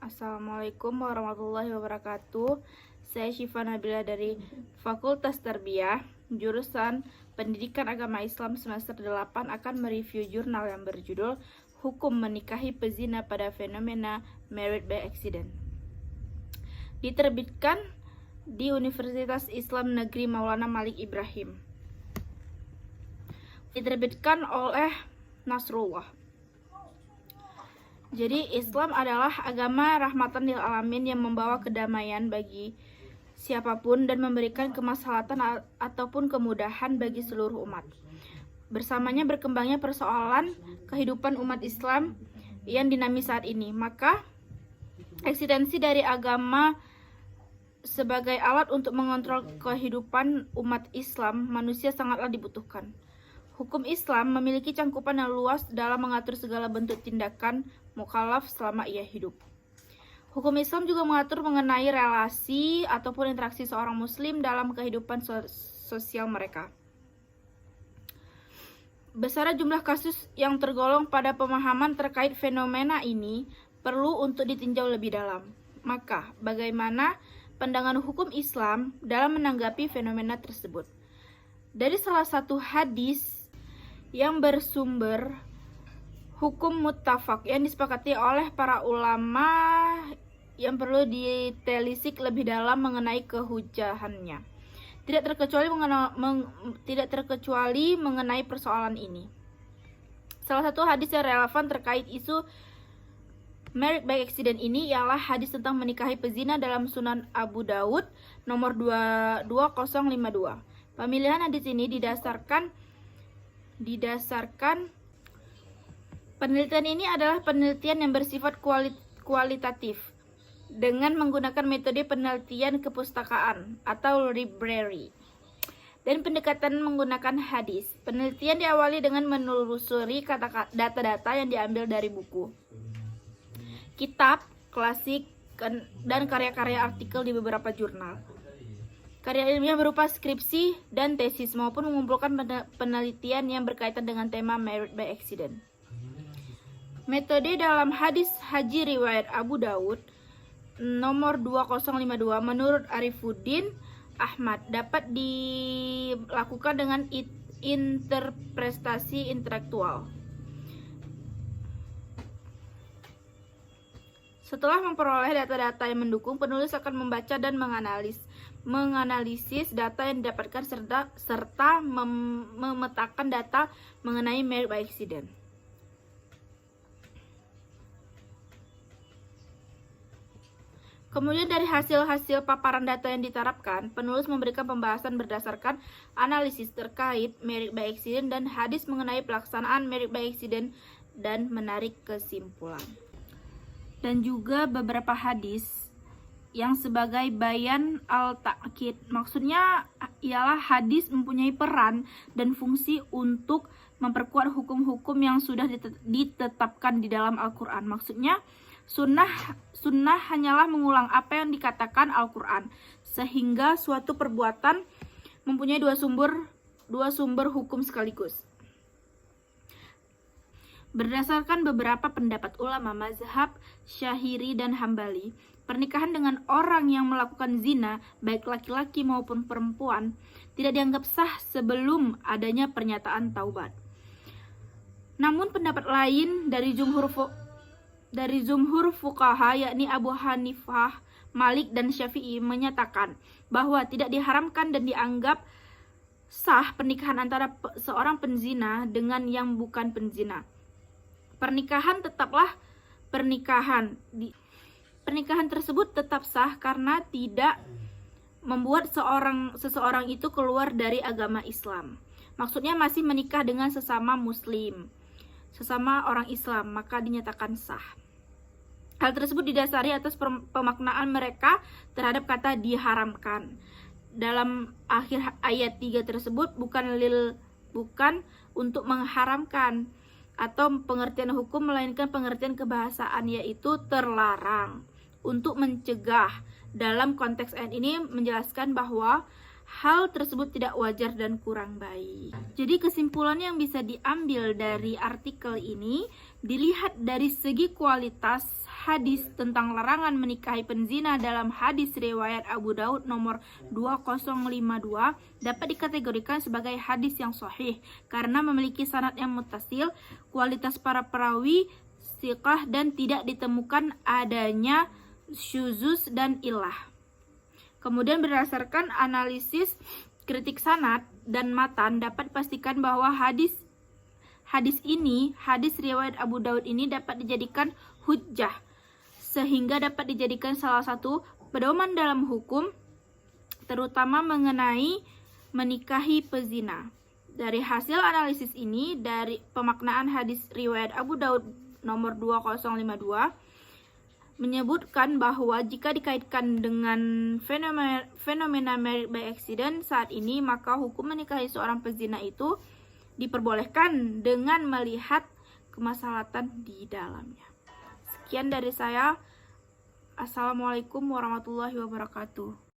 Assalamualaikum warahmatullahi wabarakatuh. Saya Syifa Nabila dari Fakultas Tarbiyah, jurusan Pendidikan Agama Islam semester 8 akan mereview jurnal yang berjudul Hukum Menikahi Pezina pada Fenomena Married by Accident. Diterbitkan di Universitas Islam Negeri Maulana Malik Ibrahim. Diterbitkan oleh Nasrullah. Jadi Islam adalah agama rahmatan lil alamin yang membawa kedamaian bagi siapapun dan memberikan kemaslahatan ataupun kemudahan bagi seluruh umat. Bersamanya berkembangnya persoalan kehidupan umat Islam yang dinamis saat ini, maka eksistensi dari agama sebagai alat untuk mengontrol kehidupan umat Islam manusia sangatlah dibutuhkan. Hukum Islam memiliki cangkupan yang luas dalam mengatur segala bentuk tindakan mukallaf selama ia hidup. Hukum Islam juga mengatur mengenai relasi ataupun interaksi seorang muslim dalam kehidupan sosial mereka. Besar jumlah kasus yang tergolong pada pemahaman terkait fenomena ini perlu untuk ditinjau lebih dalam. Maka, bagaimana pandangan hukum Islam dalam menanggapi fenomena tersebut? Dari salah satu hadis yang bersumber hukum muttafaq yang disepakati oleh para ulama yang perlu ditelisik lebih dalam mengenai kehujahannya. Tidak terkecuali mengenai persoalan ini. Salah satu hadis yang relevan terkait isu married by accident ini ialah hadis tentang menikahi pezina dalam Sunan Abu Daud nomor 2052. Pemilihan hadis ini didasarkan penelitian ini adalah penelitian yang bersifat kualitatif dengan menggunakan metode penelitian kepustakaan atau library dan pendekatan menggunakan hadis. Penelitian diawali dengan menelusuri data-data yang diambil dari buku, kitab klasik, dan karya-karya artikel di beberapa jurnal. Karya ilmiah berupa skripsi dan tesis maupun mengumpulkan penelitian yang berkaitan dengan tema married by accident. Metode dalam hadis haji riwayat Abu Daud nomor 2052 menurut Arifuddin Ahmad dapat dilakukan dengan interpretasi intelektual. Setelah memperoleh data-data yang mendukung, penulis akan membaca dan menganalisis data yang didapatkan serta memetakan data mengenai married by accident. Kemudian dari hasil-hasil paparan data yang diterapkan, penulis memberikan pembahasan berdasarkan analisis terkait married by accident dan hadis mengenai pelaksanaan married by accident dan menarik kesimpulan. Dan juga beberapa hadis yang sebagai bayan al-ta'kid. Maksudnya ialah hadis mempunyai peran dan fungsi untuk memperkuat hukum-hukum yang sudah ditetapkan di dalam Al-Quran. Maksudnya sunnah hanyalah mengulang apa yang dikatakan Al-Quran, sehingga suatu perbuatan mempunyai dua sumber hukum sekaligus. Berdasarkan beberapa pendapat ulama mazhab Syahiri dan Hambali, pernikahan dengan orang yang melakukan zina, baik laki-laki maupun perempuan, tidak dianggap sah sebelum adanya pernyataan taubat. Namun pendapat lain dari jumhur fuqaha, yakni Abu Hanifah, Malik, dan Syafi'i, menyatakan bahwa tidak diharamkan dan dianggap sah pernikahan antara seorang penzina dengan yang bukan penzina. Pernikahan tersebut tetap sah karena tidak membuat seseorang itu keluar dari agama Islam. Maksudnya masih menikah dengan sesama muslim, sesama orang Islam, maka dinyatakan sah. Hal tersebut didasari atas pemaknaan mereka terhadap kata diharamkan. Dalam akhir ayat 3 tersebut bukan untuk mengharamkan atau pengertian hukum, melainkan pengertian kebahasaan, yaitu terlarang, untuk mencegah. Dalam konteks ayat ini menjelaskan bahwa hal tersebut tidak wajar dan kurang baik. Jadi kesimpulan yang bisa diambil dari artikel ini, Dilihat dari segi kualitas, hadis tentang larangan menikahi penzina dalam hadis riwayat Abu Daud nomor 2052 dapat dikategorikan sebagai hadis yang sahih karena memiliki sanad yang muttasil, kualitas para perawi thiqah dan tidak ditemukan adanya syuzuz dan illah. Kemudian berdasarkan analisis kritik sanad dan matan dapat dipastikan bahwa hadis riwayat Abu Daud ini dapat dijadikan hujjah sehingga dapat dijadikan salah satu pedoman dalam hukum terutama mengenai menikahi pezina. Dari hasil analisis ini, dari pemaknaan hadis riwayat Abu Daud nomor 2052 menyebutkan bahwa jika dikaitkan dengan fenomena married by accident saat ini, maka hukum menikahi seorang pezina itu diperbolehkan dengan melihat kemaslahatan di dalamnya. Sekian dari saya. Assalamualaikum warahmatullahi wabarakatuh.